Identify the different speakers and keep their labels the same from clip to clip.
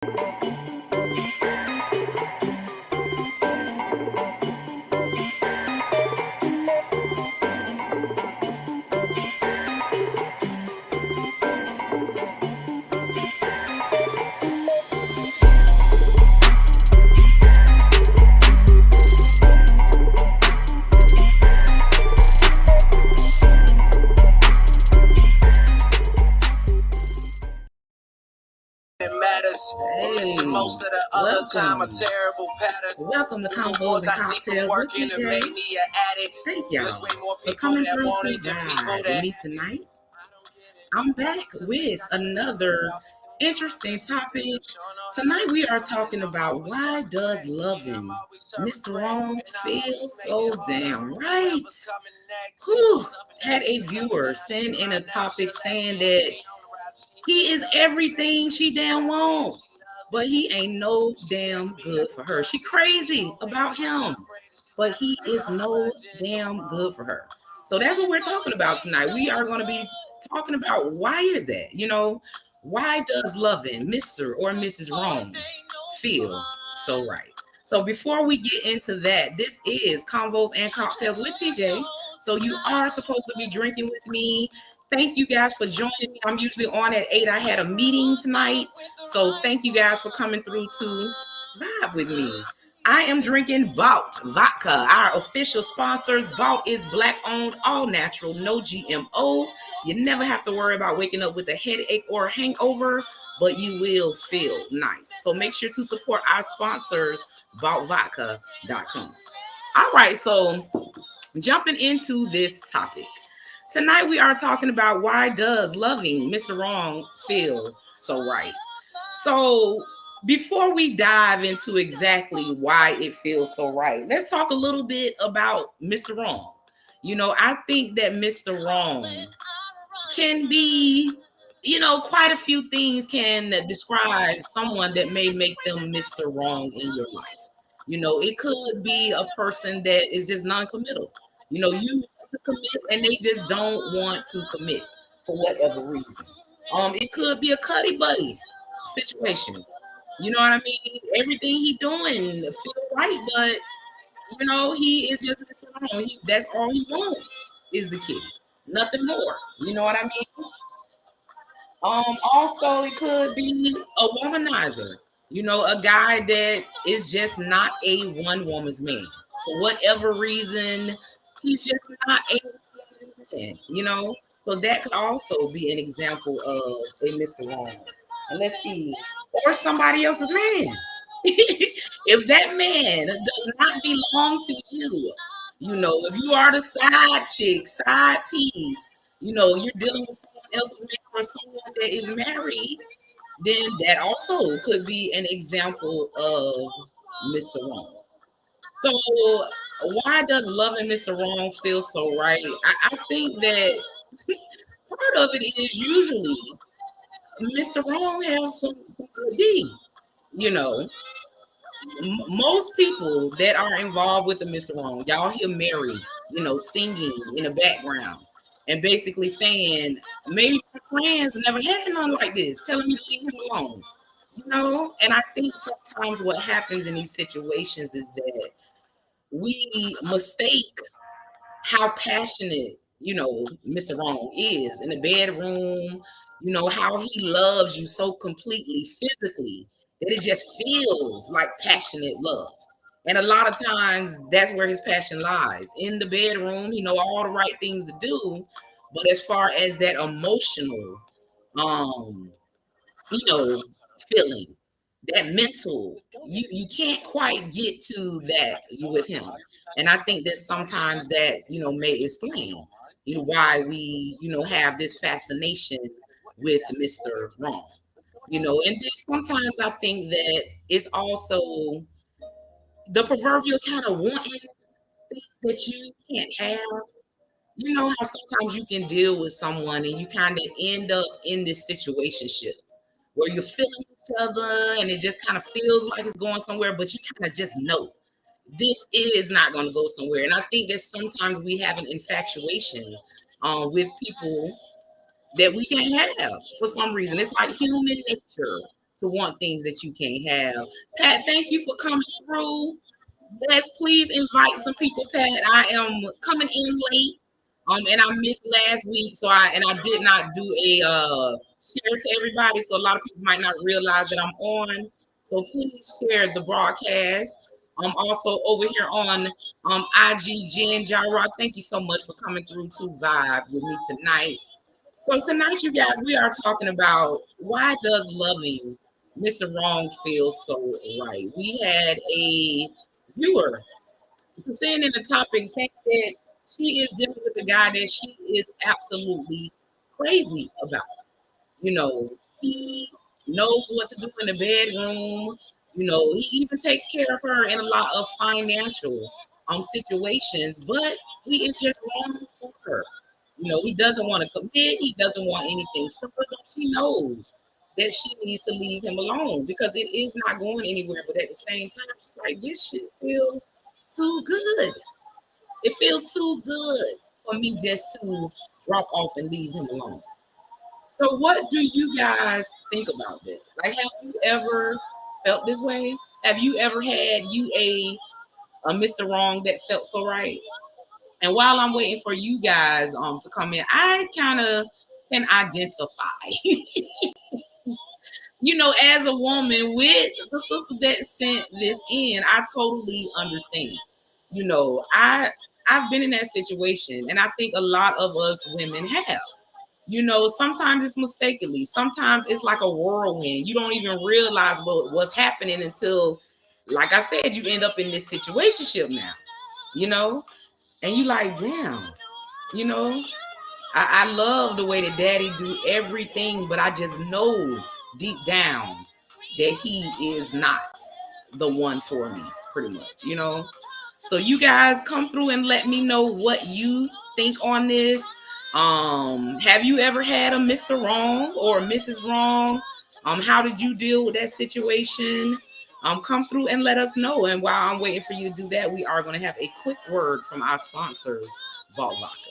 Speaker 1: Hey, welcome to Convos and Cocktails with TJ. Thank y'all for coming through to vibe with me tonight. I'm back with another interesting topic. Tonight we are talking about why does loving Mr. Wrong feel so damn right? Whew, had a viewer send in a topic saying that he is everything she damn want, but he ain't no damn good for her. She crazy about him, but he is no damn good for her. So that's what we're talking about tonight. We are going to be talking about why is that? Why does loving Mr. or Mrs. Wrong feel so right? So before we get into that, this is Convos and Cocktails with TJ. So you are supposed to be drinking with me. Thank you guys for joining me. I'm usually on at 8. I had a meeting tonight. So thank you guys for coming through to vibe with me. I am drinking Bout Vodka, our official sponsors. Bout is black owned, all natural, no GMO. You never have to worry about waking up with a headache or a hangover, but you will feel nice. So make sure to support our sponsors, boutvodka.com. All right, so jumping into this topic. Tonight we are talking about why does loving Mr. Wrong feel so right? So before we dive into exactly why it feels so right, let's talk a little bit about Mr. Wrong. I think that Mr. Wrong can be, quite a few things can describe someone that may make them Mr. Wrong in your life. It could be a person that is just non-committal. You want to commit and they just don't want to commit for whatever reason. It could be a cuddy buddy situation. You know what I mean? Everything he doing feel right, but he is just Mr. Wrong. That's all he wants is the kitty, nothing more. You know what I mean? Also it could be a womanizer. A guy that is just not a one woman's man for whatever reason. He's just not a man. So that could also be an example of a Mr. Wrong. And let's see, or somebody else's man. If that man does not belong to you, if you are the side chick, side piece, you're dealing with someone else's man or someone that is married, then that also could be an example of Mr. Wrong. So why does loving Mr. Wrong feel so right? I think that part of it is usually Mr. Wrong has some good D. Most people that are involved with the Mr. Wrong, y'all hear Mary, singing in the background and basically saying, maybe my friends never had none like this, telling me to leave him alone. And I think sometimes what happens in these situations is that we mistake how passionate, Mr. Wrong is in the bedroom, how he loves you so completely physically that it just feels like passionate love. And a lot of times that's where his passion lies. In the bedroom, he know all the right things to do. But as far as that emotional, feeling, that mental, you can't quite get to that with him. And I think that sometimes that, may explain, why we, have this fascination with Mr. Wrong. And then sometimes I think that it's also the proverbial kind of wanting things that you can't have. How sometimes you can deal with someone and you kind of end up in this situationship where you're feeling each other and it just kind of feels like it's going somewhere, but you kind of just know this is not going to go somewhere. And I think that sometimes we have an infatuation with people that we can't have for some reason. It's like human nature to want things that you can't have. Pat, thank you for coming through. Yes, please invite some people, Pat. I am coming in late. And I missed last week, so I did not do a share to everybody. So a lot of people might not realize that I'm on. So please share the broadcast. Also over here on IG Jen Jara. Thank you so much for coming through to vibe with me tonight. So tonight, you guys, we are talking about why does loving Mr. Wrong feel so right? We had a viewer saying in the topic saying that she is dealing with a guy that she is absolutely crazy about. You know, he knows what to do in the bedroom. You know, he even takes care of her in a lot of financial situations, but he is just wrong for her. You know, he doesn't want to commit. He doesn't want anything from her. She knows that she needs to leave him alone because it is not going anywhere. But at the same time, she's like, this shit feels too good. It feels too good for me just to drop off and leave him alone. So what do you guys think about this? Like, have you ever felt this way? Have you ever had a Mr. Wrong that felt so right? And while I'm waiting for you guys to come in, I kind of can identify. You know, as a woman with the sister that sent this in, I totally understand. You know, I've been in that situation, and I think a lot of us women have. You know, sometimes it's mistakenly, sometimes it's like a whirlwind. You don't even realize what's happening until, like I said, you end up in this situationship now. You know, and you like, damn. You know, I love the way that daddy do everything, but I just know deep down that he is not the one for me, pretty much, you know. So you guys come through and let me know what you think on this. Have you ever had a Mr. Wrong or a Mrs. Wrong? How did you deal with that situation? Come through and let us know. And while I'm waiting for you to do that, we are going to have a quick word from our sponsors, Vault Vodka.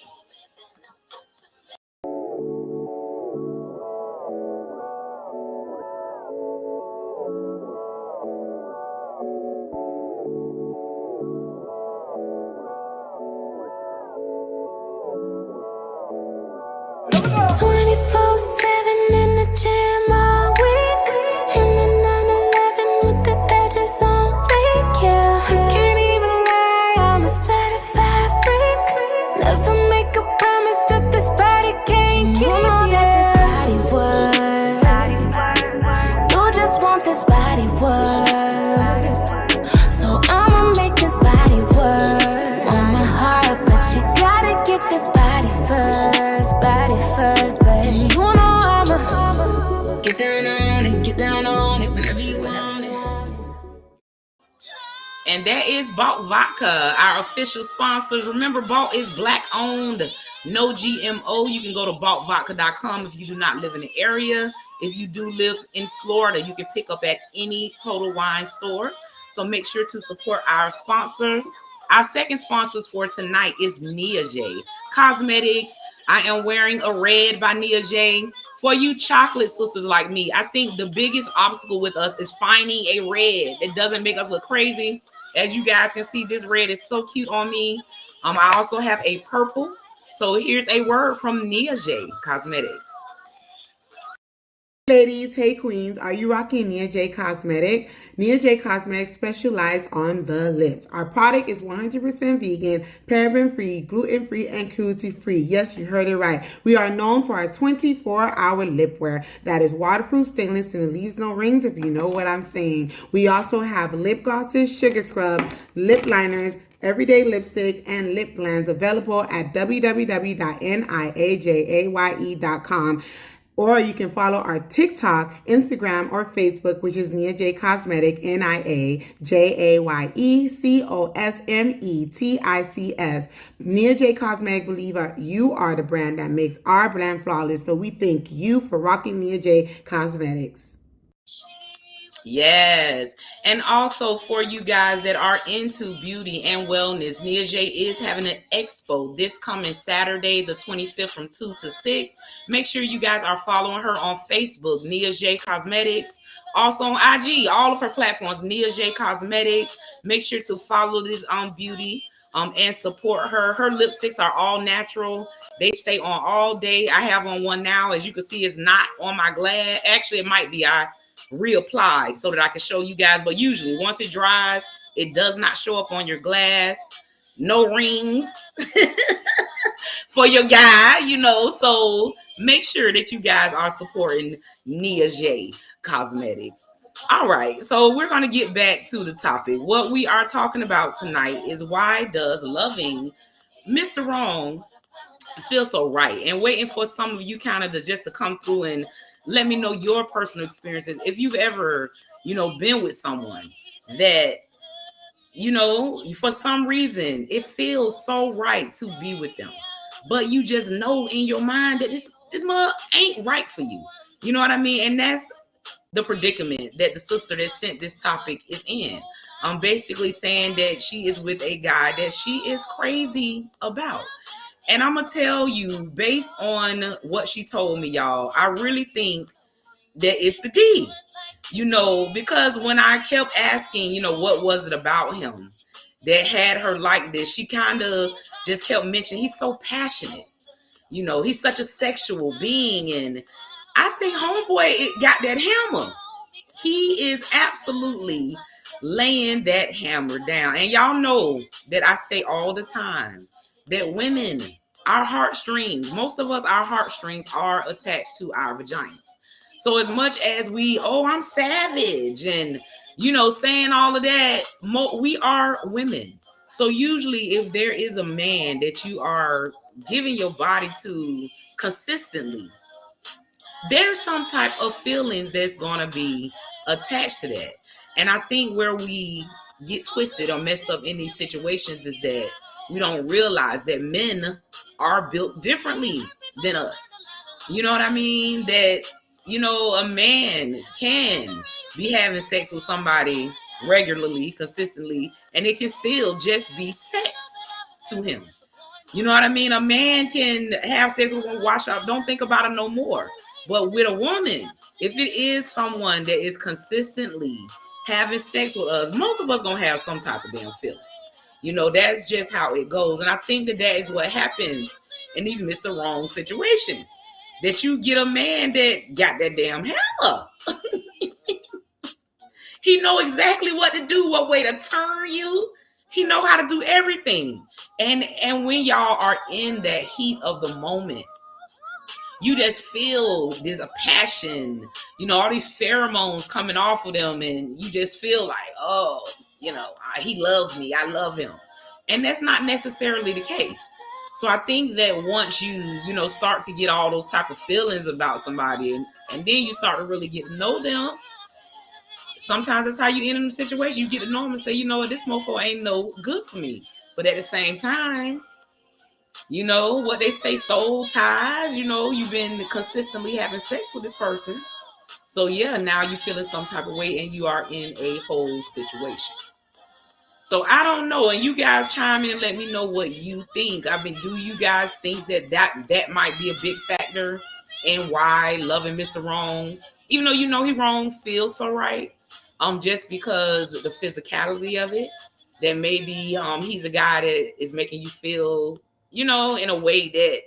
Speaker 1: And that is Vault Vodka, our official sponsors. Remember, Vault is Black owned, no GMO. You can go to vaultvodka.com if you do not live in the area. If you do live in Florida, you can pick up at any Total Wine stores. So make sure to support our sponsors. Our second sponsors for tonight is Nia J Cosmetics. I am wearing a red by Nia J. For you chocolate sisters like me, I think the biggest obstacle with us is finding a red that doesn't make us look crazy. As you guys can see, this red is so cute on me. I also have a purple. So here's a word from Nia J Cosmetics.
Speaker 2: Ladies, hey queens, are you rocking Nia J Cosmetic? Nia J Cosmetics specialize on the lips. Our product is 100% vegan, paraben-free, gluten-free, and cruelty-free. Yes, you heard it right. We are known for our 24-hour lip wear that is waterproof, stainless, and it leaves no rings, if you know what I'm saying. We also have lip glosses, sugar scrub, lip liners, everyday lipstick, and lip balms available at www.niajaye.com. Or you can follow our TikTok, Instagram, or Facebook, which is Nia J Cosmetic, NIAJAYECOSMETICS. Nia J Cosmetic believer, you are the brand that makes our brand flawless. So we thank you for rocking Nia J Cosmetics.
Speaker 1: Yes. And also for you guys that are into beauty and wellness, Nia J is having an expo this coming Saturday, the 25th from 2 to 6. Make sure you guys are following her on Facebook, Nia J Cosmetics. Also on IG, all of her platforms, Nia J Cosmetics. Make sure to follow this beauty and support her. Her lipsticks are all natural. They stay on all day. I have on one now. As you can see, it's not on my glass. Actually, it might be. I reapplied so that I can show you guys. But usually once it dries, it does not show up on your glass. No rings for your guy, So make sure that you guys are supporting Nia J Cosmetics. All right, so we're going to get back to the topic. What we are talking about tonight is why does loving Mr. Wrong feel so right, and waiting for some of you kind of to just to come through and let me know your personal experiences. If you've ever, been with someone that, for some reason it feels so right to be with them, but you just know in your mind that this mug ain't right for you. You know what I mean? And that's the predicament that the sister that sent this topic is in. I'm basically saying that she is with a guy that she is crazy about. And I'm going to tell you, based on what she told me, y'all, I really think that it's the D, because when I kept asking, what was it about him that had her like this, she kind of just kept mentioning he's so passionate. He's such a sexual being. And I think homeboy got that hammer. He is absolutely laying that hammer down. And y'all know that I say all the time that women, our heartstrings, most of us, our heartstrings are attached to our vaginas. So as much as I'm savage and, saying all of that, we are women. So usually if there is a man that you are giving your body to consistently, there's some type of feelings that's going to be attached to that. And I think where we get twisted or messed up in these situations is that we don't realize that men are built differently than us. You know what I mean? That, a man can be having sex with somebody regularly, consistently, and it can still just be sex to him. You know what I mean? A man can have sex with one, wash up, don't think about it no more. But with a woman, if it is someone that is consistently having sex with us, most of us gonna have some type of damn feelings. That's just how it goes. And I think that is what happens in these Mr. Wrong situations. That you get a man that got that damn hammer. He know exactly what to do, what way to turn you. He know how to do everything. And when y'all are in that heat of the moment, you just feel there's a passion, all these pheromones coming off of them, and you just feel like, oh, he loves me, I love him. And that's not necessarily the case. So I think that once you start to get all those type of feelings about somebody, and then you start to really get to know them, sometimes that's how you end in a situation. You get to know them and say, what, this mofo ain't no good for me. But at the same time, what they say, soul ties, you've been consistently having sex with this person. So yeah, now you feeling some type of way and you are in a whole situation. So I don't know. And you guys chime in and let me know what you think. Do you guys think that might be a big factor in why loving Mr. Wrong, even though he wrong, feels so right? Just because of the physicality of it, that maybe he's a guy that is making you feel, in a way that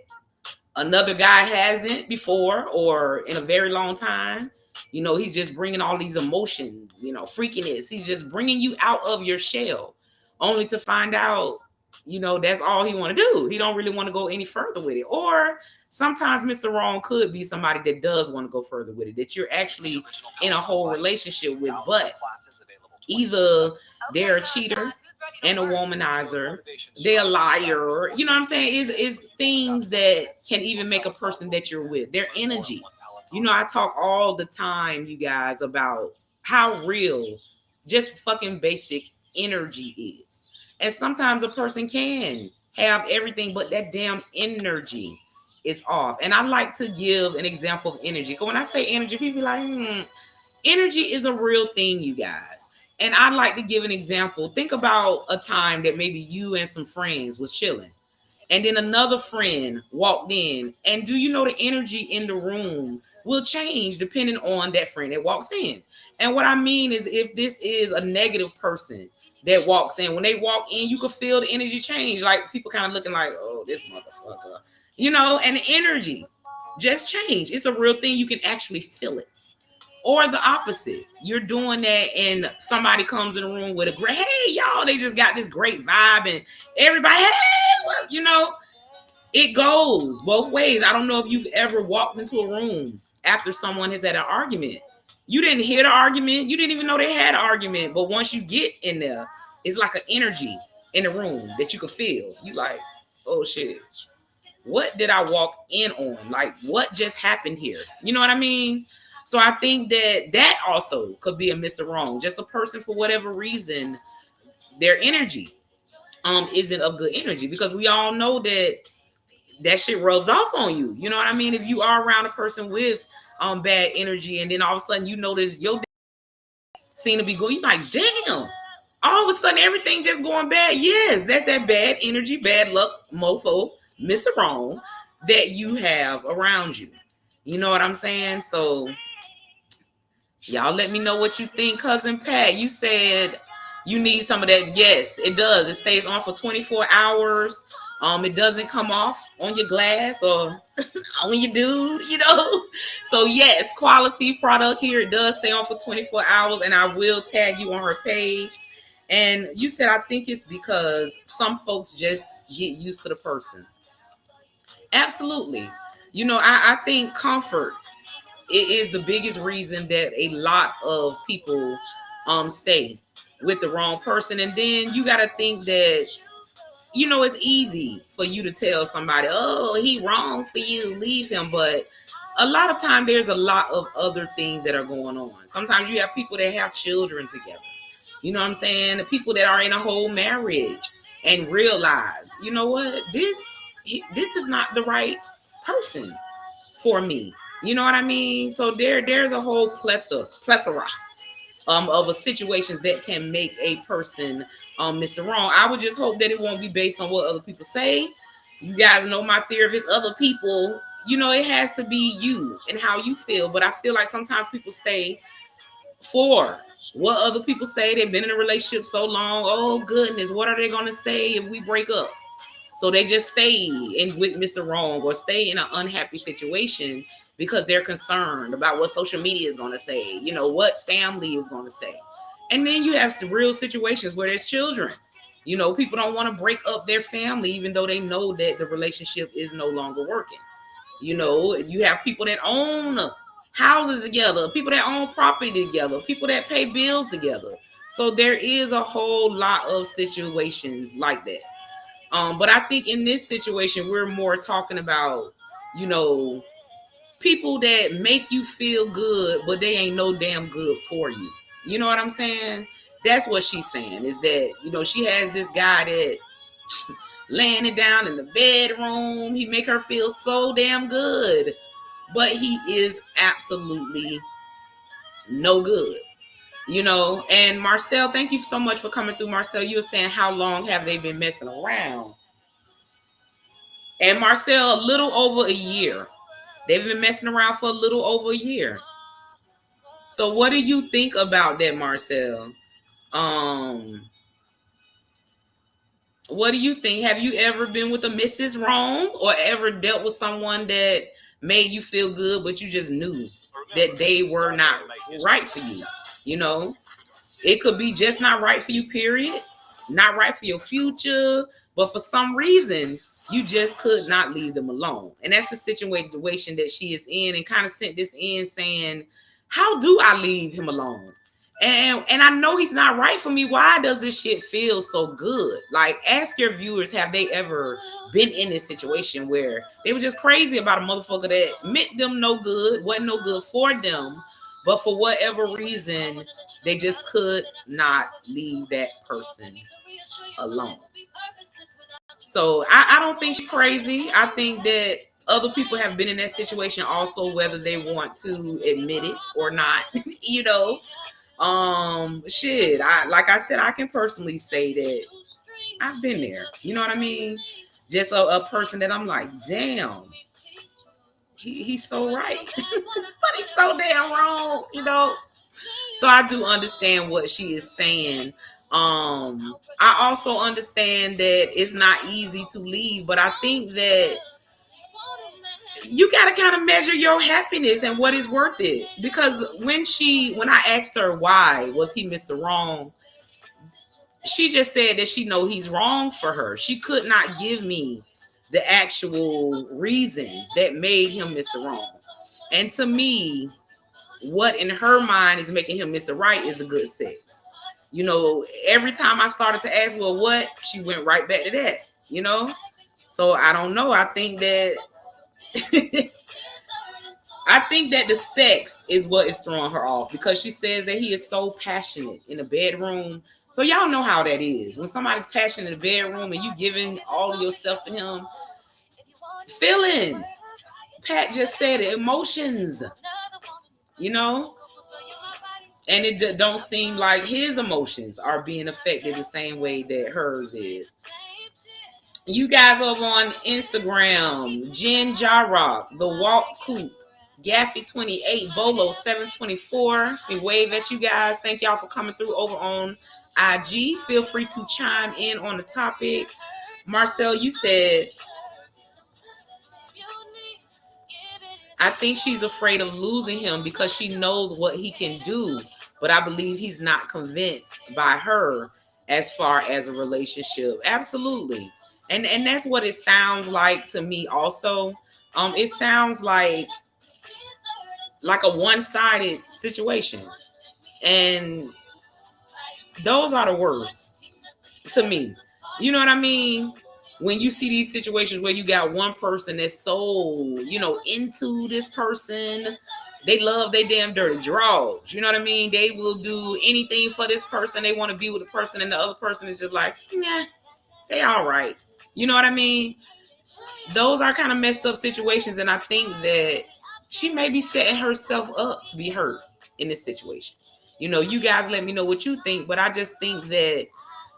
Speaker 1: another guy hasn't before or in a very long time. He's just bringing all these emotions, freakiness. He's just bringing you out of your shell, only to find out, that's all he want to do. He don't really want to go any further with it. Or sometimes Mr. Wrong could be somebody that does want to go further with it, that you're actually in a whole relationship with, but either they're a cheater and a womanizer, they're a liar. You know what I'm saying? Is things that can even make a person that you're with, their energy. I talk all the time, you guys, about how real just fucking basic energy is. And sometimes a person can have everything, but that damn energy is off. And I like to give an example of energy. Because when I say energy, people be like, Energy is a real thing, you guys. And I'd like to give an example. Think about a time that maybe you and some friends was chilling, and then another friend walked in, and do you know the energy in the room will change depending on that friend that walks in. And what I mean is, if this is a negative person that walks in, when they walk in, you can feel the energy change. Like people kind of looking like, oh, this motherfucker, and the energy just change. It's a real thing. You can actually feel it. Or the opposite, you're doing that and somebody comes in the room with a great, hey y'all, they just got this great vibe, and everybody, hey, it goes both ways. I don't know if you've ever walked into a room after someone has had an argument. You didn't hear the argument, you didn't even know they had an argument, but once you get in there, it's like an energy in the room that you can feel. You like, oh shit, what did I walk in on? Like, what just happened here? You know what I mean? So I think that also could be a Mr. Wrong. Just a person, for whatever reason, their energy isn't of good energy, because we all know that shit rubs off on you. You know what I mean? If you are around a person with bad energy, and then all of a sudden you notice your seem to be going, you like, damn, all of a sudden everything just going bad. Yes, that's that bad energy, bad luck, mofo, Mr. Wrong that you have around you. You know what I'm saying? So y'all let me know what you think. Cousin Pat, you said you need some of that. Yes, it does. It stays on for 24 hours. It doesn't come off on your glass or on your dude. So yes, quality product here. It does stay on for 24 hours, and I will tag you on her page. And you said, I think it's because some folks just get used to the person. Absolutely. I think comfort it is the biggest reason that a lot of people stay with the wrong person. And then you got to think that it's easy for you to tell somebody, oh, he wrong for you, leave him. But a lot of time there's a lot of other things that are going on. Sometimes you have people that have children together, you know what I'm saying, the people that are in a whole marriage and realize, you know what, this is not the right person for me. You know what I mean? So there's a whole plethora of a situations that can make a person Mr. Wrong. I would just hope that it won't be based on what other people say. You guys know my theory. If it's other people, it has to be you and how you feel. But I feel like sometimes people stay for what other people say. They've been in a relationship so long. Oh goodness, what are they gonna say if we break up? So they just stay in with Mr. Wrong or stay in an unhappy situation because they're concerned about what social media is going to say, what family is going to say. And then you have some real situations where there's children. People don't want to break up their family even though they know that the relationship is no longer working. You have people that own houses together, people that own property together, people that pay bills together. So there is a whole lot of situations like that. But I think in this situation, we're more talking about, people that make you feel good, but they ain't no damn good for you. You know what I'm saying? That's what she's saying, is that, she has this guy that laying it down in the bedroom. He make her feel so damn good, but he is absolutely no good. And Marcel, thank you so much for coming through. Marcel, you were saying, how long have they been messing around? And Marcel, a little over a year. They've been messing around for a little over a year. So what do you think about that, Marcel? What do you think? Have you ever been with a Mrs. Wrong, or ever dealt with someone that made you feel good, but you just knew that they were not right for you? It could be just not right for you, period. Not right for your future. But for some reason, you just could not leave them alone. And that's the situation that she is in, and kind of sent this in saying, how do I leave him alone? And I know he's not right for me. Why does this shit feel so good? Like, ask your viewers, have they ever been in this situation where they were just crazy about a motherfucker that meant them no good, wasn't no good for them, but for whatever reason, they just could not leave that person alone. So I don't think she's crazy. I think that other people have been in that situation also, whether they want to admit it or not. You know, shit. Like I said, I can personally say that I've been there. You know what I mean? Just a person that I'm like, damn, he's so right, but he's so damn wrong. You know. So I do understand what she is saying. I also understand that it's not easy to leave, but I think that you got to kind of measure your happiness and what is worth it. Because when I asked her why was he Mr. Wrong, she just said that she know he's wrong for her. She could not give me the actual reasons that made him Mr. Wrong. And to me, what in her mind is making him Mr. Right is the good sex. You know, every time I started to ask, well, what? She went right back to that, you know? So I don't know. I think that I think that the sex is what is throwing her off, because she says that he is so passionate in the bedroom. So y'all know how that is. When somebody's passionate in the bedroom and you giving all of yourself to him, feelings. Pat just said it, emotions. You know? And it don't seem like his emotions are being affected the same way that hers is. You guys over on Instagram, Jen Jarrock, The Walk Coop, Gaffy 28, Bolo 724. We wave at you guys. Thank y'all for coming through over on IG. Feel free to chime in on the topic. Marcel, you said, I think she's afraid of losing him because she knows what he can do, but I believe he's not convinced by her as far as a relationship. Absolutely. And that's what it sounds like to me also. It sounds like a one-sided situation. And those are the worst to me. You know what I mean? When you see these situations where you got one person that's so, into this person, they love their damn dirty draws. You know what I mean? They will do anything for this person. They want to be with the person, and the other person is just like, nah, they all right. You know what I mean? Those are kind of messed up situations, and I think that she may be setting herself up to be hurt in this situation. You guys let me know what you think, but I just think that,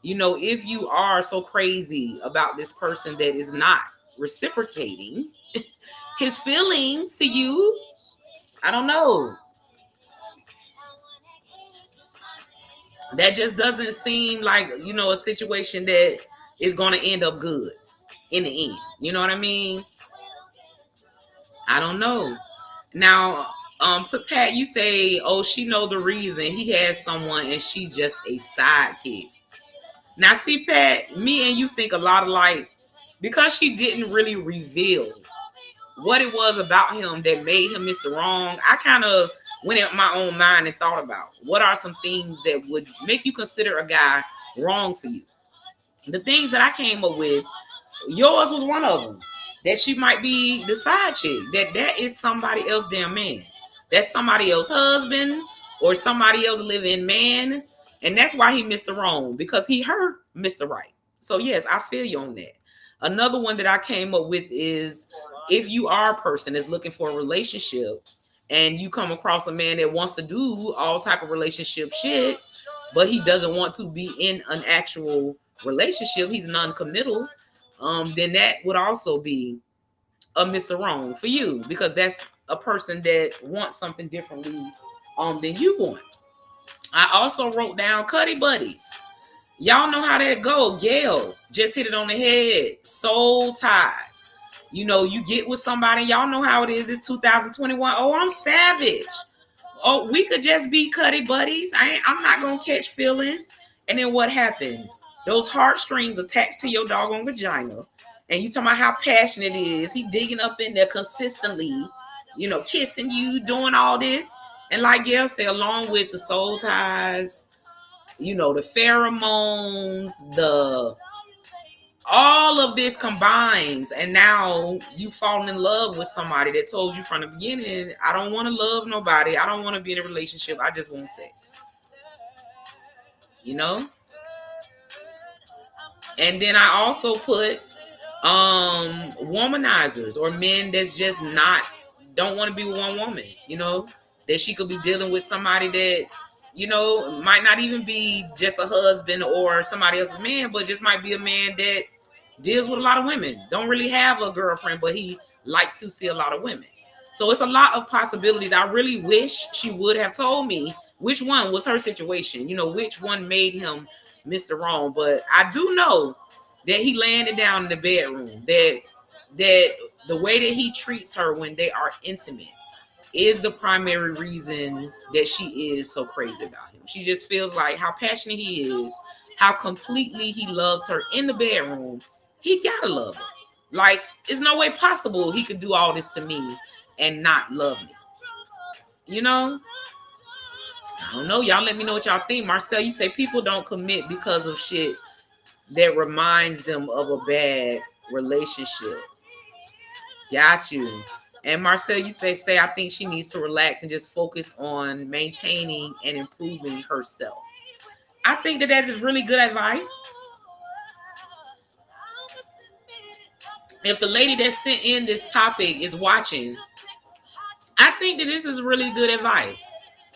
Speaker 1: if you are so crazy about this person that is not reciprocating his feelings to you, I don't know. That just doesn't seem like, a situation that is going to end up good in the end. You know what I mean? I don't know. Now, Pat, you say, oh, she know the reason he has someone and she's just a sidekick. Now, see, Pat, me and you think a lot alike, because she didn't really reveal what it was about him that made him Mr. Wrong. I kind of went in my own mind and thought about what are some things that would make you consider a guy wrong for you. The things that I came up with, yours was one of them. That she might be the side chick. That is somebody else damn man. That's somebody else husband or somebody else living man. And that's why he Mr. Wrong, because he hurt Mr. Right. So yes, I feel you on that. Another one that I came up with is, if you are a person that's looking for a relationship and you come across a man that wants to do all type of relationship shit, but he doesn't want to be in an actual relationship, he's non-committal, then that would also be a Mr. Wrong for you, because that's a person that wants something differently than you want. I also wrote down Cuddy Buddies. Y'all know how that go. Gail just hit it on the head. Soul ties. You get with somebody, y'all know how it is. It's 2021. Oh, I'm savage. Oh, we could just be Cuddy Buddies. I'm not gonna catch feelings. And then what happened? Those heartstrings attached to your doggone vagina. And you talking about how passionate it is. He digging up in there consistently, kissing you, doing all this. And like Gail said, along with the soul ties, the pheromones, all of this combines, and now you falling in love with somebody that told you from the beginning, I don't want to love nobody. I don't want to be in a relationship. I just want sex. And then I also put Womanizers, or men that's just don't want to be with one woman, that she could be dealing with somebody that, might not even be just a husband or somebody else's man, but just might be a man that deals with a lot of women, don't really have a girlfriend, but he likes to see a lot of women. So it's a lot of possibilities. I really wish she would have told me which one was her situation, which one made him Mr. Wrong. But I do know that he landed down in the bedroom, that the way that he treats her when they are intimate is the primary reason that she is so crazy about him. She just feels like how passionate he is, how completely he loves her in the bedroom. He gotta love her. Like, there's no way possible he could do all this to me and not love me. I don't know. Y'all let me know what y'all think. Marcel, you say people don't commit because of shit that reminds them of a bad relationship. Got you. And Marcel, they say, I think she needs to relax and just focus on maintaining and improving herself. I think that is really good advice. If the lady that sent in this topic is watching, I think that this is really good advice,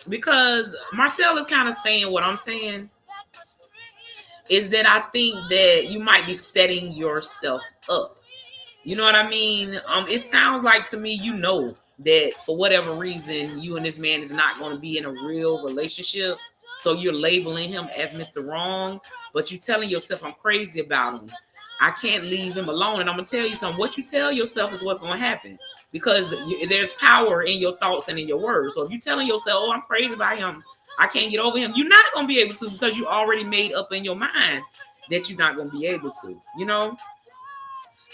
Speaker 1: because Marcel is kind of saying what I'm saying, is that I think that you might be setting yourself up. You know what I mean? It sounds like to me, that for whatever reason, you and this man is not going to be in a real relationship. So you're labeling him as Mr. Wrong, but you're telling yourself, I'm crazy about him. I can't leave him alone. And I'm going to tell you something. What you tell yourself is what's going to happen, because there's power in your thoughts and in your words. So if you're telling yourself, oh, I'm crazy about him, I can't get over him, you're not going to be able to, because you already made up in your mind that you're not going to be able to,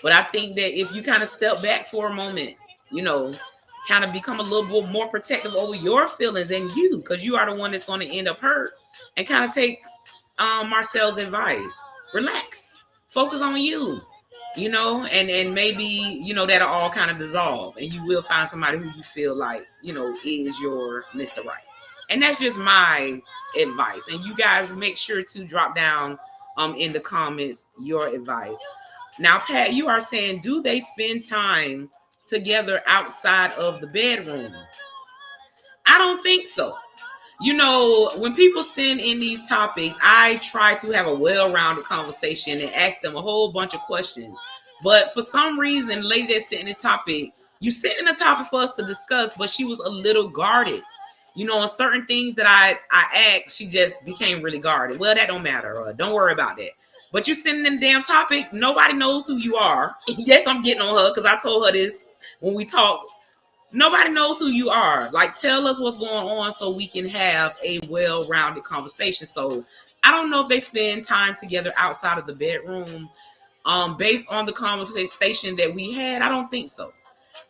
Speaker 1: But I think that if you kind of step back for a moment, kind of become a little bit more protective over your feelings and you, because you are the one that's going to end up hurt, and kind of take Marcel's advice. Relax. Focus on you, and maybe, that'll all kind of dissolve, and you will find somebody who you feel like, is your Mr. Right. And that's just my advice. And you guys make sure to drop down in the comments your advice. Now, Pat, you are saying, do they spend time together outside of the bedroom? I don't think so. When people send in these topics, I try to have a well-rounded conversation and ask them a whole bunch of questions. But for some reason, the lady that sent in this topic, you sent in a topic for us to discuss, but she was a little guarded. On certain things that I asked, she just became really guarded. Well, that don't matter. Don't worry about that. But you sending in the damn topic, nobody knows who you are. Yes, I'm getting on her because I told her this when we talked. Nobody knows who you are. Like, tell us what's going on so we can have a well-rounded conversation. So I don't know if they spend time together outside of the bedroom. Based on the conversation that we had, I don't think so.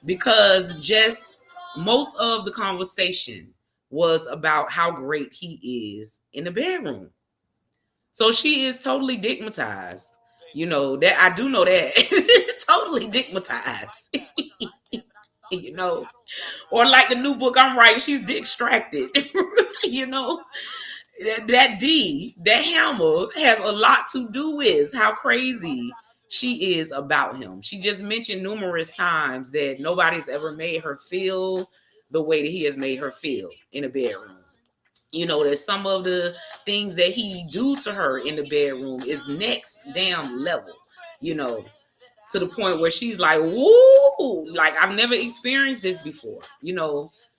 Speaker 1: Because just most of the conversation was about how great he is in the bedroom. So she is totally digmatized. That I do know that. Totally digmatized. Or like the new book I'm writing, she's distracted. That hammer has a lot to do with how crazy she is about him. She just mentioned numerous times that nobody's ever made her feel the way that he has made her feel in a bedroom. That some of the things that he do to her in the bedroom is next damn level, to the point where she's like, woo, like, I've never experienced this before,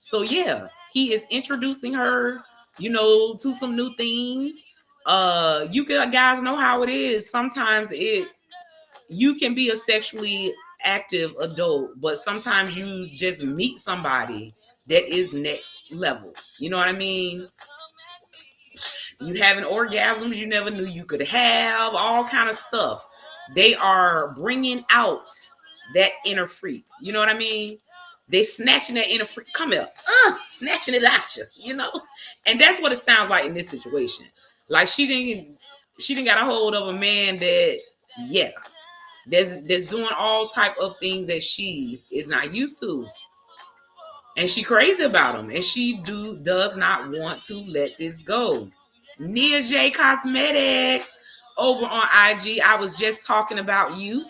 Speaker 1: So yeah, he is introducing her, to some new things. You guys know how it is. Sometimes you can be a sexually active adult, but sometimes you just meet somebody that is next level. You know what I mean? You having orgasms you never knew you could have, all kind of stuff. They are bringing out that inner freak. You know what I mean? They snatching that inner freak. Come here. Snatching it at you, And that's what it sounds like in this situation. Like, she didn't got a hold of a man that, yeah, that's doing all type of things that she is not used to. And she crazy about him. And she does not want to let this go. Nia J Cosmetics over on IG. I was just talking about you.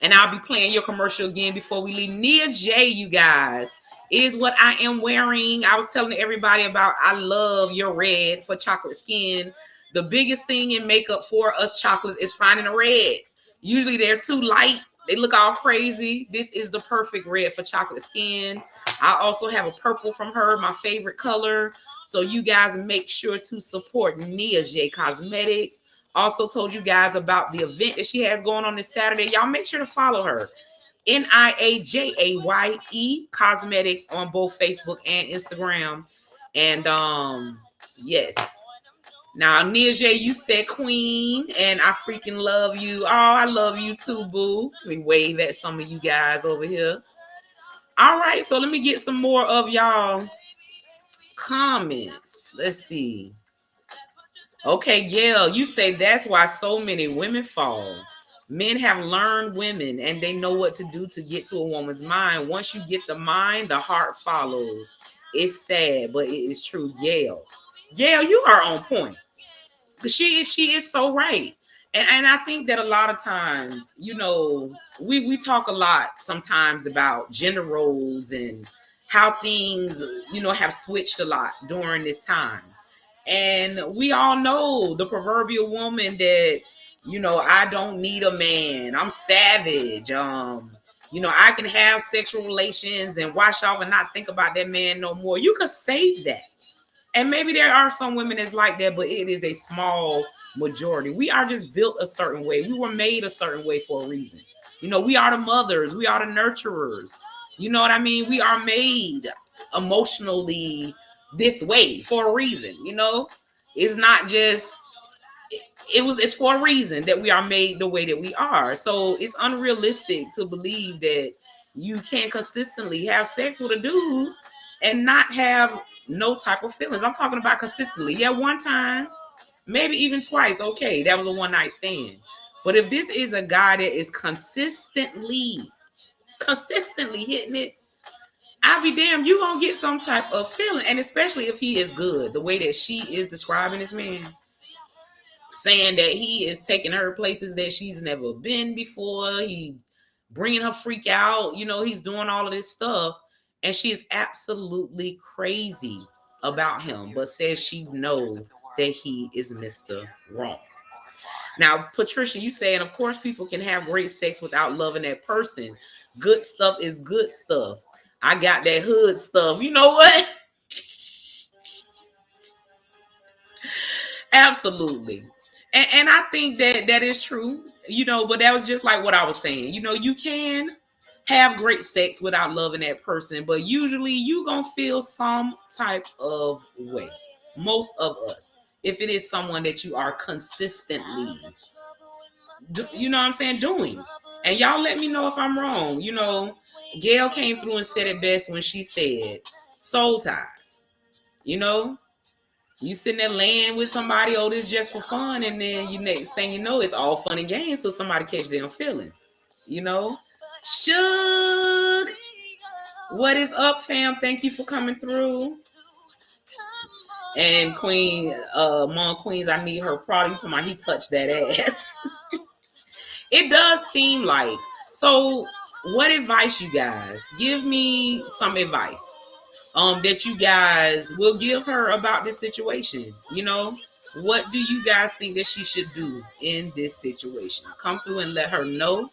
Speaker 1: And I'll be playing your commercial again before we leave. Nia J, you guys, is what I am wearing. I was telling everybody about I love your red for chocolate skin. The biggest thing in makeup for us chocolates is finding a red. Usually they're too light. They look all crazy. This is the perfect red for chocolate skin. I also have a purple from her, my favorite color. So you guys make sure to support Nia J Cosmetics. Also told you guys about the event that she has going on this Saturday. Y'all make sure to follow her. NIAJAYE Cosmetics on both Facebook and Instagram. And yes. Now, Nia J, you said queen, and I freaking love you. Oh, I love you too, boo. Let me wave at some of you guys over here. All right, so let me get some more of y'all comments. Let's see. Okay, yeah, you say that's why so many women fall. Men have learned women and they know what to do to get to a woman's mind. Once you get the mind, the heart follows. It's sad, but it is true. Gail, you are on point. She is so right. And I think that a lot of times, we talk a lot sometimes about gender roles and how things, have switched a lot during this time. And we all know the proverbial woman that, I don't need a man. I'm savage. I can have sexual relations and wash off and not think about that man no more. You could say that. And maybe there are some women that's like that, but it is a small majority. We are just built a certain way. We were made a certain way for a reason. We are the mothers. We are the nurturers. You know what I mean? We are made emotionally this way for a reason. It's not just it's for a reason that we are made the way that we are. So it's unrealistic to believe that you can consistently have sex with a dude and not have no type of feelings. I'm talking about consistently. Yeah, one time, maybe even twice. Okay, that was a one night stand. But if this is a guy that is consistently hitting it, I'll be damned, you gonna get some type of feeling. And especially if he is good, the way that she is describing this man, saying that he is taking her places that she's never been before. He bringing her freak out. He's doing all of this stuff. And she is absolutely crazy about him, but says she knows that he is Mr. Wrong. Now, Patricia, you saying, of course, people can have great sex without loving that person. Good stuff is good stuff. I got that hood stuff. You know what? Absolutely. And I think that is true, but that was just like what I was saying. You can have great sex without loving that person, but usually you gonna feel some type of way. Most of us, if it is someone that you are consistently, you know what I'm saying, doing. And y'all let me know if I'm wrong. Gail came through and said it best when she said soul ties. You sitting there laying with somebody, oh, this just for fun, and then you next thing you know, it's all fun and games till somebody catch them feelings. Shug, what is up, fam? Thank you for coming through. And Queen, Mom Queens, I need her product. To my, he touched that ass. It does seem like. So, what advice, you guys? Give me some advice. That you guys will give her about this situation. What do you guys think that she should do in this situation? Come through and let her know.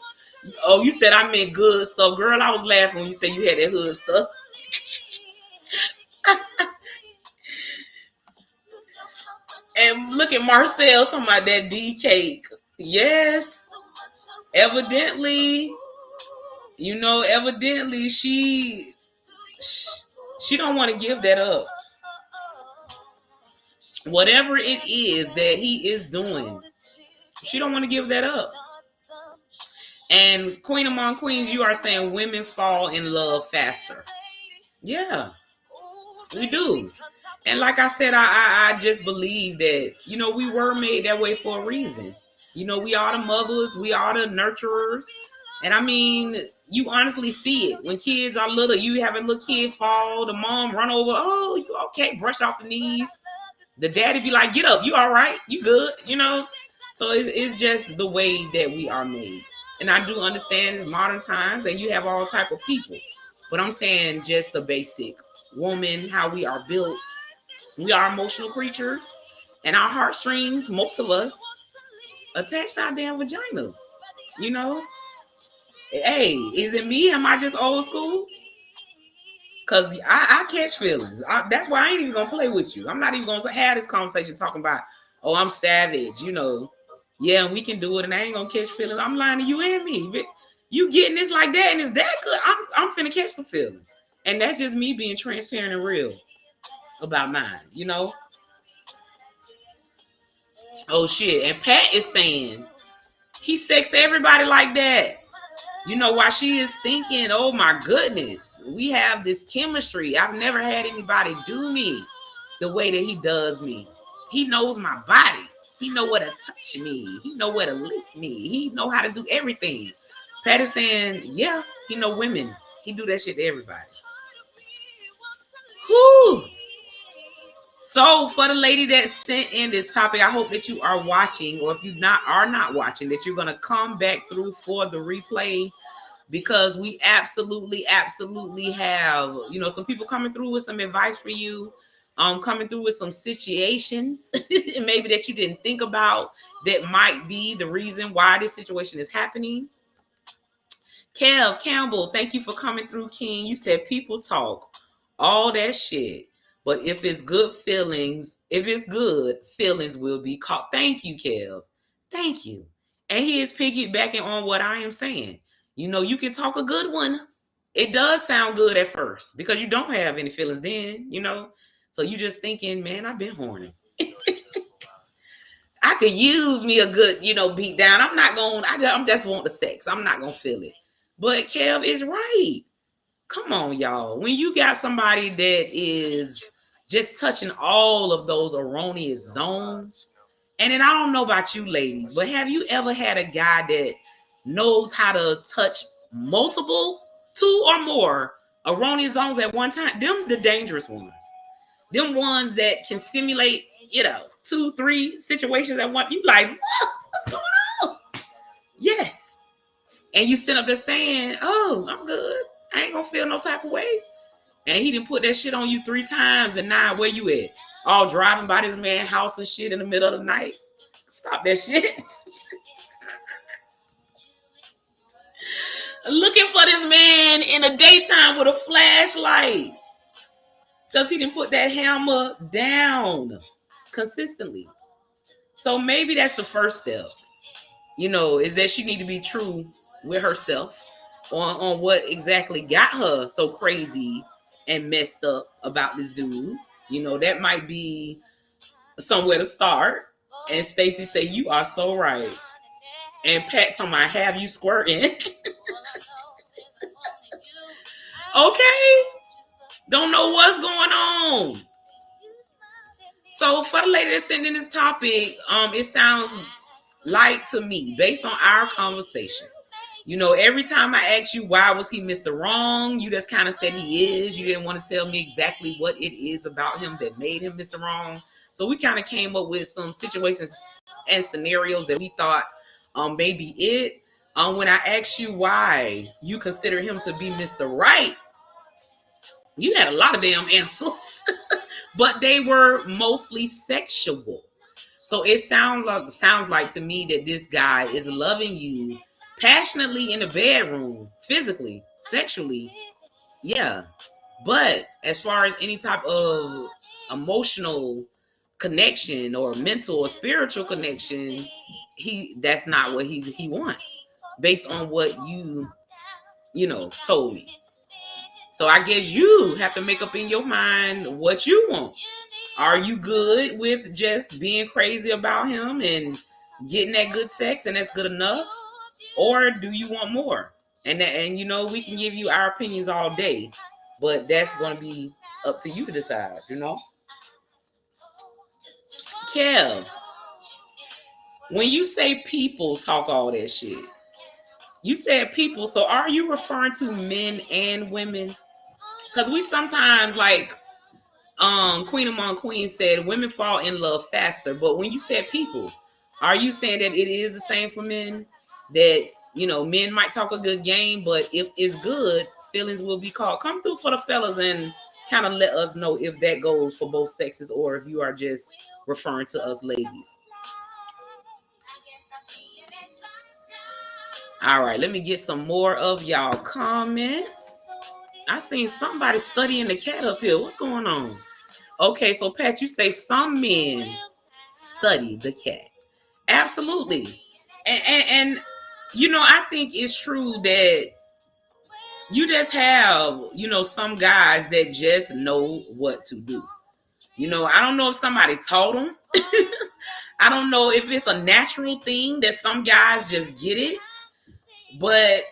Speaker 1: Oh, you said I meant good stuff. Girl, I was laughing when you said you had that hood stuff. And look at Marcel talking about that D cake. Yes. Evidently, she don't want to give that up. Whatever it is that he is doing, she don't want to give that up. And Queen among Queens, you are saying women fall in love faster. Yeah, we do. And like I said, I just believe that, we were made that way for a reason. We are the mothers, we are the nurturers. And I mean, you honestly see it. When kids are little, you have a little kid fall, the mom run over, oh, you okay, brush off the knees. The daddy be like, get up, you all right, you good, So it's just the way that we are made. And I do understand it's modern times and you have all type of people. But I'm saying just the basic woman, how we are built. We are emotional creatures. And our heartstrings, most of us, attached to our damn vagina. You know? Hey, is it me? Am I just old school? Because I catch feelings. That's why I ain't even going to play with you. I'm not even going to have this conversation talking about, oh, I'm savage, you know. Yeah, we can do it, and I ain't going to catch feelings. I'm lying to you and me. But you getting this like that, and it's that good. I'm finna catch some feelings. And that's just me being transparent and real about mine, you know. Oh, shit. And Pat is saying, he sex everybody like that. You know, while she is thinking, oh my goodness, we have this chemistry. I've never had anybody do me the way that he does me. He knows my body. He know where to touch me. He know where to lick me. He know how to do everything. Pat is saying, yeah, he know women. He do that shit to everybody. Whew. So for the lady that sent in this topic, I hope that you are watching, or if you are not watching, that you're going to come back through for the replay, because we absolutely have, you know, some people coming through with some advice for you, coming through with some situations maybe that you didn't think about that might be the reason why this situation is happening. Kev Campbell, thank you for coming through, King. You said people talk all that shit, but if it's good feelings will be caught. Thank you, Kev. Thank you. And he is piggybacking on what I am saying. You know, you can talk a good one. It does sound good at first because you don't have any feelings then, you know. So you just thinking, man, I've been horny. I could use me a good, you know, beat down. I'm just want the sex. I'm not going to feel it. But Kev is right. Come on, y'all. When you got somebody that is just touching all of those erroneous zones, and then I don't know about you ladies, but have you ever had a guy that knows how to touch multiple, 2 or more erroneous zones at one time? Them the dangerous ones. Them ones that can stimulate, you know, 2, 3 situations at once. You like, what's going on? Yes. And you sit up there saying, oh, I'm good. I ain't gonna feel no type of way. And he didn't put that shit on you 3 times, and now where you at? All driving by this man's house and shit in the middle of the night. Stop that shit. Looking for this man in the daytime with a flashlight because he didn't put that hammer down consistently. So maybe that's the first step, you know, is that she need to be true with herself on what exactly got her so crazy and messed up about this dude. You know, that might be somewhere to start. And Stacy say, you are so right. And Pat talking about, have you squirting? Okay. Don't know what's going on. So for the lady that's sending this topic, it sounds like to me, based on our conversation, you know, every time I asked you why was he Mr. Wrong, you just kind of said he is. You didn't want to tell me exactly what it is about him that made him Mr. Wrong. So we kind of came up with some situations and scenarios that we thought maybe it. When I asked you why you consider him to be Mr. Right, you had a lot of damn answers, but they were mostly sexual. So it sounds like to me that this guy is loving you passionately in the bedroom, physically, sexually, yeah. But as far as any type of emotional connection or mental or spiritual connection, that's not what he wants, based on what you know told me. So I guess you have to make up in your mind what you want. Are you good with just being crazy about him and getting that good sex and that's good enough? Or do you want more? And you know, we can give you our opinions all day, but that's going to be up to you to decide, you know? Kev, when you say people talk all that shit, you said people, so are you referring to men and women? Because we sometimes, like Queen Among Queens said, women fall in love faster. But when you said people, are you saying that it is the same for men? That Men might talk a good game, but if it's good, feelings will be caught. Come through for the fellas and kind of let us know if that goes for both sexes or if you are just referring to us ladies. All right, let me get some more of y'all comments. I seen somebody studying the cat up here. What's going on? Okay, so Pat, you say some men study the cat. Absolutely. And I think it's true that you just have, some guys that just know what to do. I don't know if somebody taught them. I don't know if it's a natural thing that some guys just get it. But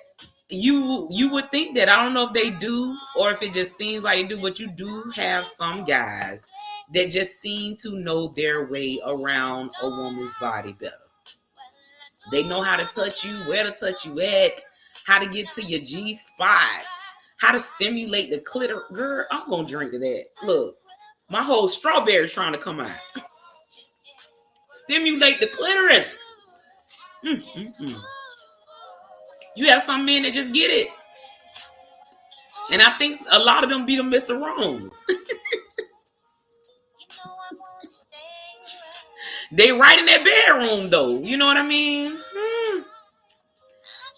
Speaker 1: you would think that. I don't know if they do or if it just seems like they do, but you do have some guys that just seem to know their way around a woman's body better. They know how to touch you, where to touch you at, how to get to your G spot, how to stimulate the clitoris. Girl, I'm gonna drink to that. Look, my whole strawberry trying to come out. Stimulate the clitoris. You have some men that just get it. And I think a lot of them be the Mr. Wrongs. They right in that bedroom though. You know what I mean?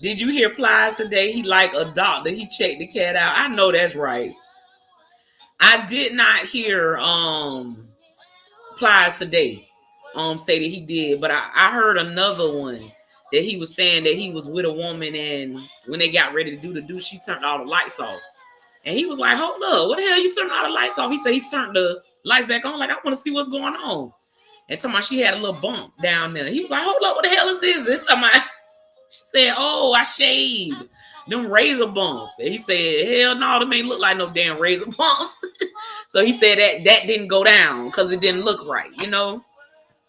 Speaker 1: Did you hear Plies today? He like a doctor. He checked the cat out. I know that's right. I did not hear Plies today say that he did, but I heard another one that he was saying that he was with a woman, and when they got ready to do the do, she turned all the lights off. And he was like, hold up, what the hell you turning all the lights off? He said he turned the lights back on, like, I want to see what's going on. And talking about she had a little bump down there. He was like, hold up, what the hell is this? It's talking about, she said, oh, I shaved them razor bumps. And he said, hell no, them ain't look like no damn razor bumps. So he said that didn't go down because it didn't look right,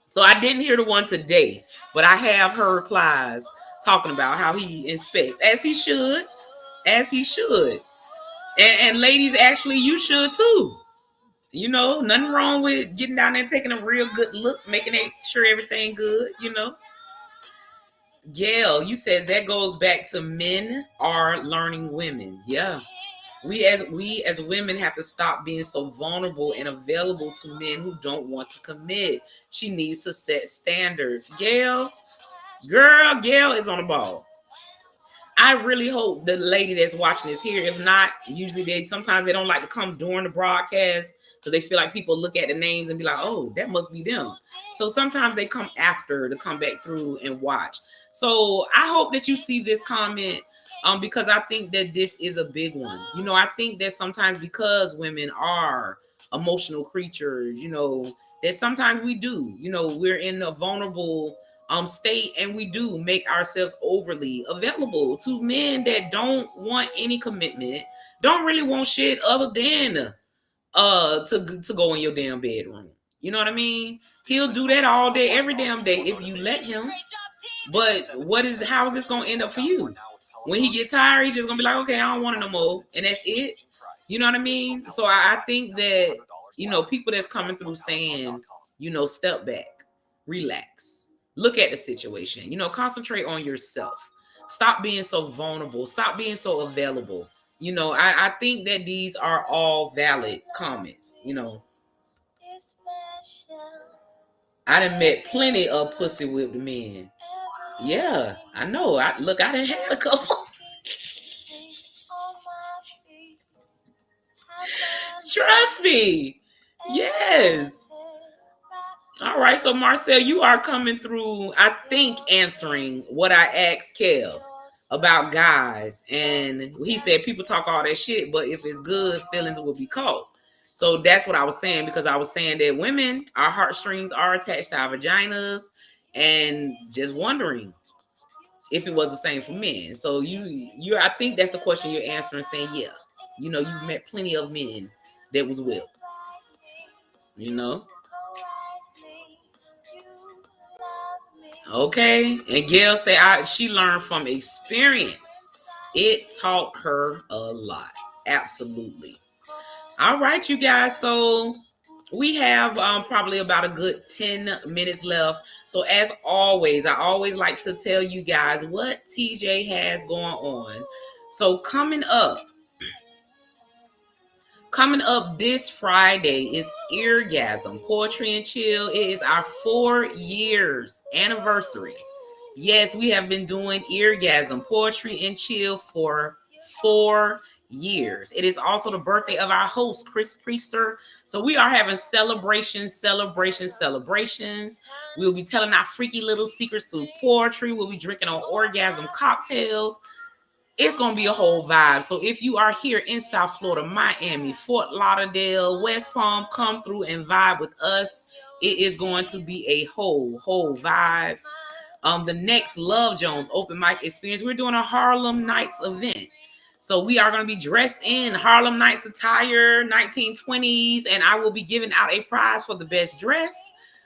Speaker 1: So I didn't hear the one today, but I have heard Plies talking about how he inspects, as he should. And ladies, actually, you should too. Nothing wrong with getting down there and taking a real good look, making sure everything good, Gail, you says that goes back to men are learning women. Yeah. We as women have to stop being so vulnerable and available to men who don't want to commit. She needs to set standards. Gail is on the ball. I really hope the lady that's watching is here. If not, usually sometimes they don't like to come during the broadcast because they feel like people look at the names and be like, oh, that must be them. So sometimes they come after to come back through and watch. So I hope that you see this comment because I think that this is a big one. I think that sometimes because women are emotional creatures, that sometimes we do, we're in a vulnerable state, and we do make ourselves overly available to men that don't want any commitment, don't really want shit other than to go in your damn bedroom. You know what I mean? He'll do that all day, every damn day if you let him. But how is this gonna end up for you? When he get tired, he's just gonna be like, okay, I don't want it no more, and that's it. You know what I mean? So I think that people that's coming through saying, step back, relax. Look at the situation, concentrate on yourself. Stop being so vulnerable. Stop being so available. I think that these are all valid comments. I done met plenty of pussy whipped men. Yeah, I know. I done had a couple. Trust me. Yes. All right, so Marcel, you are coming through, I think, answering what I asked Kev about guys. And he said people talk all that shit, but if it's good, feelings will be caught. So that's what I was saying, because I was saying that women, our heartstrings are attached to our vaginas, and just wondering if it was the same for men. So I think that's the question you're answering, saying, yeah, you've met plenty of men that was whipped, Okay, and Gail said she learned from experience. It taught her a lot. Absolutely. All right, you guys. So We have probably about a good 10 minutes left. So as always, I always like to tell you guys what TJ has going on. So coming up this Friday is Eargasm Poetry and Chill. It is our 4 years anniversary. Yes, we have been doing Eargasm Poetry and Chill for 4 years. It is also the birthday of our host, Chris Priester. So we are having celebrations. We'll be telling our freaky little secrets through poetry. We'll be drinking on orgasm cocktails. It's going to be a whole vibe. So if you are here in South Florida, Miami, Fort Lauderdale, West Palm, come through and vibe with us. It is going to be a whole vibe. The next Love Jones open mic experience, we're doing a Harlem Nights event. So we are going to be dressed in Harlem Nights attire, 1920s, and I will be giving out a prize for the best dress.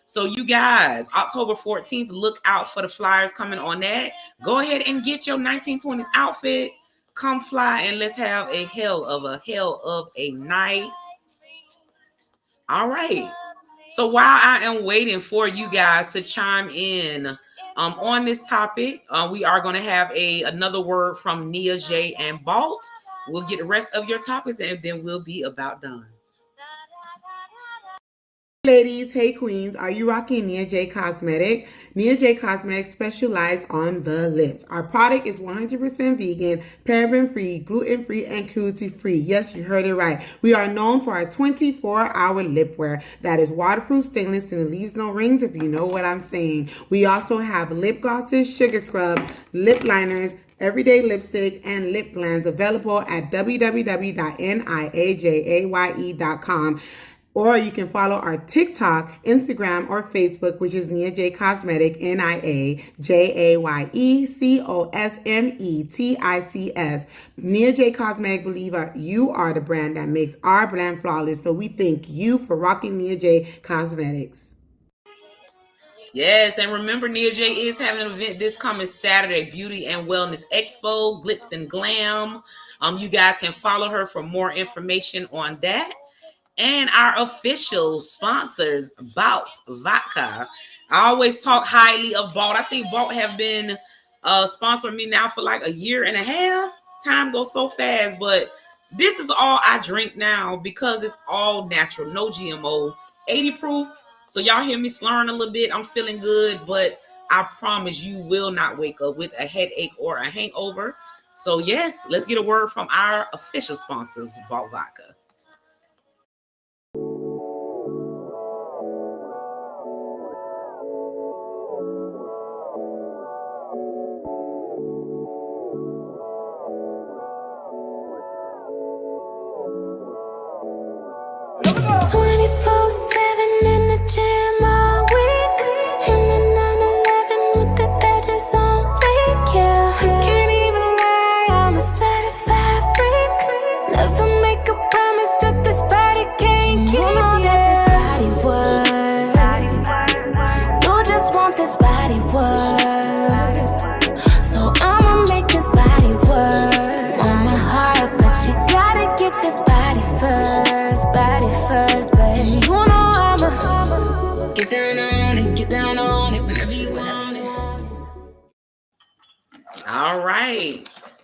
Speaker 1: So you guys, October 14th, look out for the flyers coming on that. Go ahead and get your 1920s outfit. Come fly and let's have a hell of a night. All right. So while I am waiting for you guys to chime in on this topic, we are going to have another word from Nia J and Balt. We'll get the rest of your topics and then we'll be about done.
Speaker 2: Ladies, hey queens, are you rocking Nia J Cosmetic? Nia J Cosmetic specializes on the lips. Our product is 100% vegan, paraben-free, gluten-free, and cruelty-free. Yes, you heard it right. We are known for our 24-hour lip wear that is waterproof, stainless, and it leaves no rings, if you know what I'm saying. We also have lip glosses, sugar scrub, lip liners, everyday lipstick, and lip plans available at www.niajaye.com. Or you can follow our TikTok, Instagram, or Facebook, which is Nia J Cosmetic, NIAJAYECOSMETICS. Nia J Cosmetic believer, you are the brand that makes our brand flawless. So we thank you for rocking Nia J Cosmetics.
Speaker 1: Yes, and remember, Nia J is having an event this coming Saturday, Beauty and Wellness Expo, Glitz and Glam. You guys can follow her for more information on that. And our official sponsors, Bout Vodka. I always talk highly of Bout. I think Bout have been sponsoring me now for like a year and a half. Time goes so fast, but this is all I drink now because it's all natural, no GMO, 80 proof. So y'all hear me slurring a little bit. I'm feeling good, but I promise you will not wake up with a headache or a hangover. So yes, let's get a word from our official sponsors, Bout Vodka.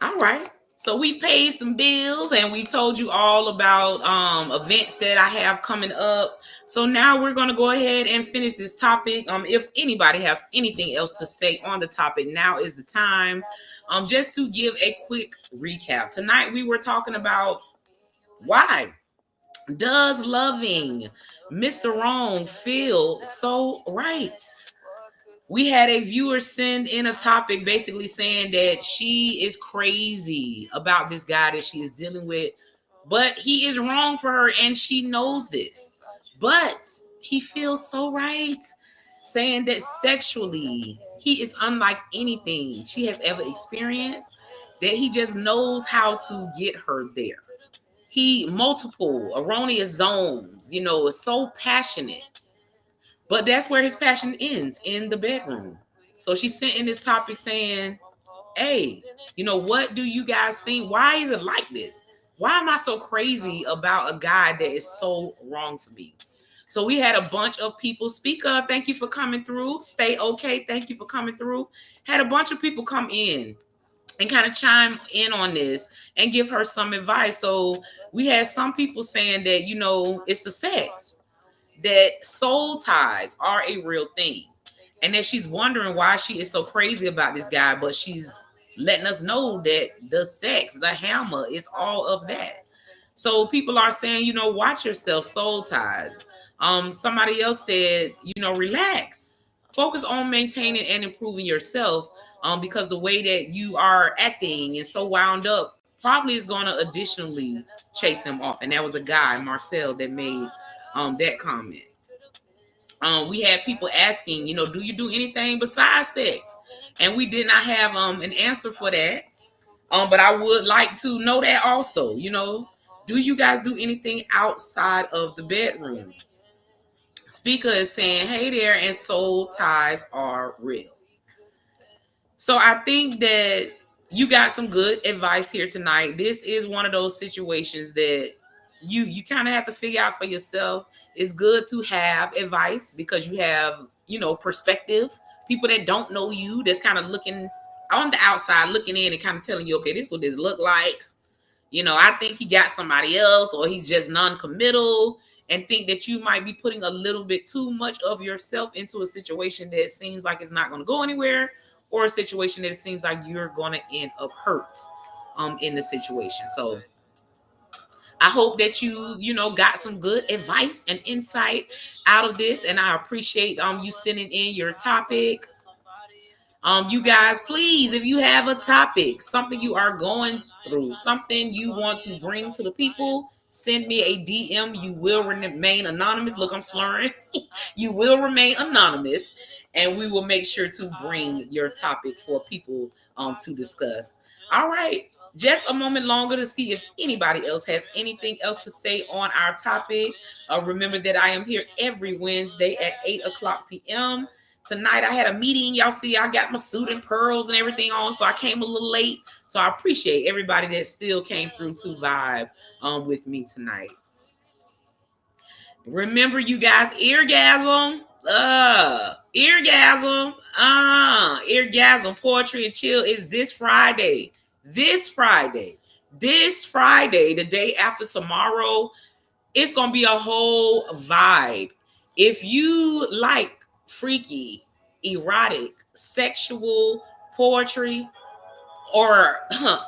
Speaker 1: All right. So we paid some bills and we told you all about events that I have coming up. So now we're going to go ahead and finish this topic. If anybody has anything else to say on the topic, now is the time. Just to give a quick recap. Tonight we were talking about why does loving Mr. Wrong feel so right? We had a viewer send in a topic basically saying that she is crazy about this guy that she is dealing with, but he is wrong for her and she knows this. But he feels so right, saying that sexually he is unlike anything she has ever experienced, that he just knows how to get her there. He multiple erroneous zones, is so passionate. But that's where his passion ends, in the bedroom. So she sent in this topic saying, hey, what do you guys think? Why is it like this? Why am I so crazy about a guy that is so wrong for me? So we had a bunch of people speak up. Thank you for coming through. Stay okay. Thank you for coming through. Had a bunch of people come in and kind of chime in on this and give her some advice. So we had some people saying that, it's the sex, that soul ties are a real thing. And that she's wondering why she is so crazy about this guy, but she's letting us know that the sex, the hammer, is all of that. So people are saying, watch yourself, soul ties. Somebody else said, relax. Focus on maintaining and improving yourself, because the way that you are acting and so wound up probably is going to additionally chase him off. And that was a guy, Marcel, that made that comment. We had people asking, do you do anything besides sex? And we did not have an answer for that. But I would like to know that also, do you guys do anything outside of the bedroom? Speaker is saying, hey there, and soul ties are real. So I think that you got some good advice here tonight. This is one of those situations that you kind of have to figure out for yourself. It's good to have advice because you have, perspective. People that don't know you, that's kind of looking on the outside, looking in and kind of telling you, okay, this is what this look like. I think he got somebody else, or he's just non-committal, and think that you might be putting a little bit too much of yourself into a situation that seems like it's not going to go anywhere, or a situation that it seems like you're going to end up hurt in the situation. So I hope that you got some good advice and insight out of this, and I appreciate you sending in your topic. You guys, please, if you have a topic, something you are going through, something you want to bring to the people, send me a DM. You will remain anonymous. Look, I'm slurring. You will remain anonymous, and we will make sure to bring your topic for people to discuss. All right. Just a moment longer to see if anybody else has anything else to say on our topic. Remember that I am here every Wednesday at 8 o'clock p.m. Tonight I had a meeting. Y'all see I got my suit and pearls and everything on, so I came a little late. So I appreciate everybody that still came through to vibe with me tonight. Remember, you guys, eargasm, eargasm, poetry and chill is this Friday. This Friday, the day after tomorrow. It's gonna be a whole vibe. If you like freaky, erotic, sexual poetry or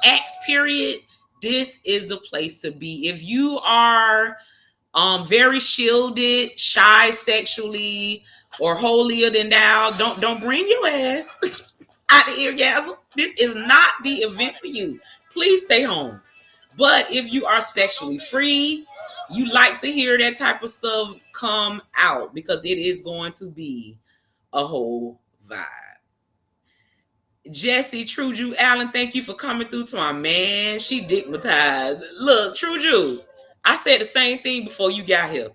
Speaker 1: acts, period, this is the place to be. If you are very shielded, shy sexually, or holier than thou, don't bring your ass out of eargasm. This is not the event for you. Please stay home. But if you are sexually free, you like to hear that type of stuff, come out, because it is going to be a whole vibe. Jesse True Jew Allen, thank you for coming through to my man. She digmatized. Look, True Jew, I said the same thing before you got here.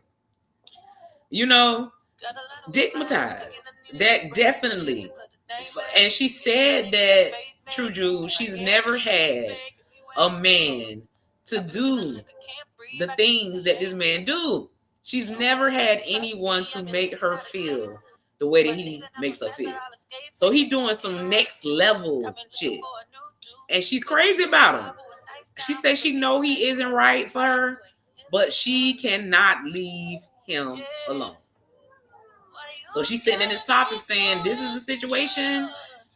Speaker 1: Digmatized. That definitely. And she said that, True Jew, she's never had a man to do the things that this man do. She's never had anyone to make her feel the way that he makes her feel. So he doing some next level shit. And she's crazy about him. She says she know he isn't right for her, but she cannot leave him alone. So she's sitting in this topic saying, this is the situation.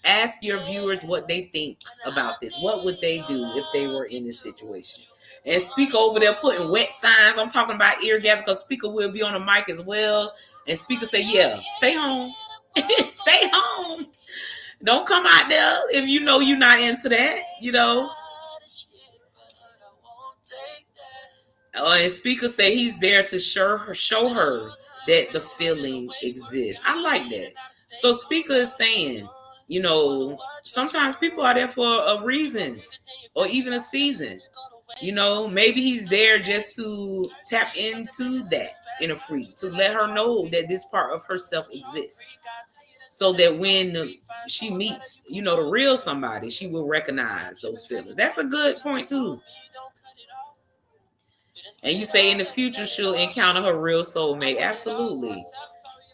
Speaker 1: Ask your viewers what they think about this. What would they do if they were in this situation? And Speaker over there putting wet signs. I'm talking about eargasm because Speaker will be on the mic as well. And Speaker say, yeah, stay home. Stay home. Don't come out there if you know you're not into that, And Speaker say he's there to show her that the feeling exists. I like that. So Speaker is saying, sometimes people are there for a reason or even a season. Maybe he's there just to tap into that inner freak, to let her know that this part of herself exists. So that when she meets, the real somebody, she will recognize those feelings. That's a good point too. And you say in the future she'll encounter her real soulmate. Absolutely.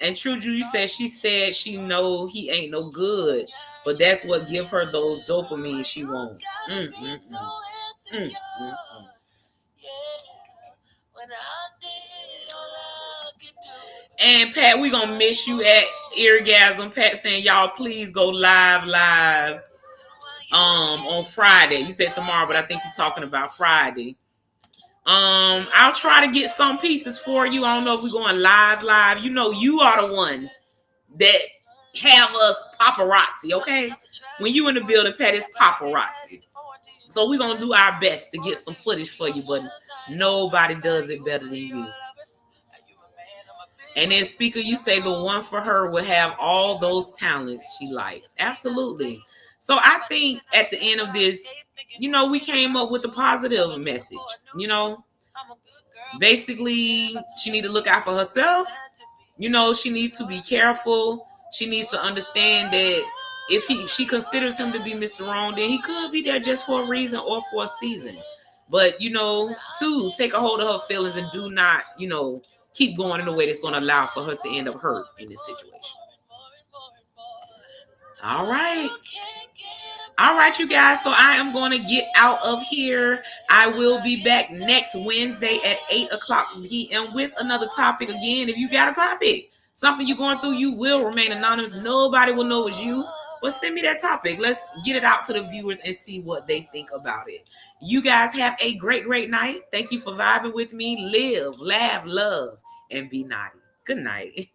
Speaker 1: And True Drew, you said she know he ain't no good, but that's what give her those dopamine she want. Mm, mm, mm. Mm, mm, mm. And Pat, we gonna miss you at Eargasm. Pat saying y'all please go live on Friday. You said tomorrow, but I think you're talking about Friday. I'll try to get some pieces for you. I don't know if we're going live. You know, you are the one that have us paparazzi, okay? When you in the building, Pat, it's paparazzi. So we're gonna do our best to get some footage for you, but nobody does it better than you. And then, Speaker, you say the one for her will have all those talents she likes. Absolutely. So I think at the end of this, you know, we came up with a positive message. You know, basically, she need to look out for herself. You know, she needs to be careful. She needs to understand that if she considers him to be Mr. Wrong, then he could be there just for a reason or for a season. But, you know, two, take a hold of her feelings and do not, you know, keep going in a way that's going to allow for her to end up hurt in this situation. All right. All right, you guys. So I am going to get out of here. I will be back next Wednesday at 8 o'clock p.m. with another topic again. If you got a topic, something you're going through, you will remain anonymous. Nobody will know it's you. But send me that topic. Let's get it out to the viewers and see what they think about it. You guys have a great night. Thank you for vibing with me. Live, laugh, love, and be naughty. Good night.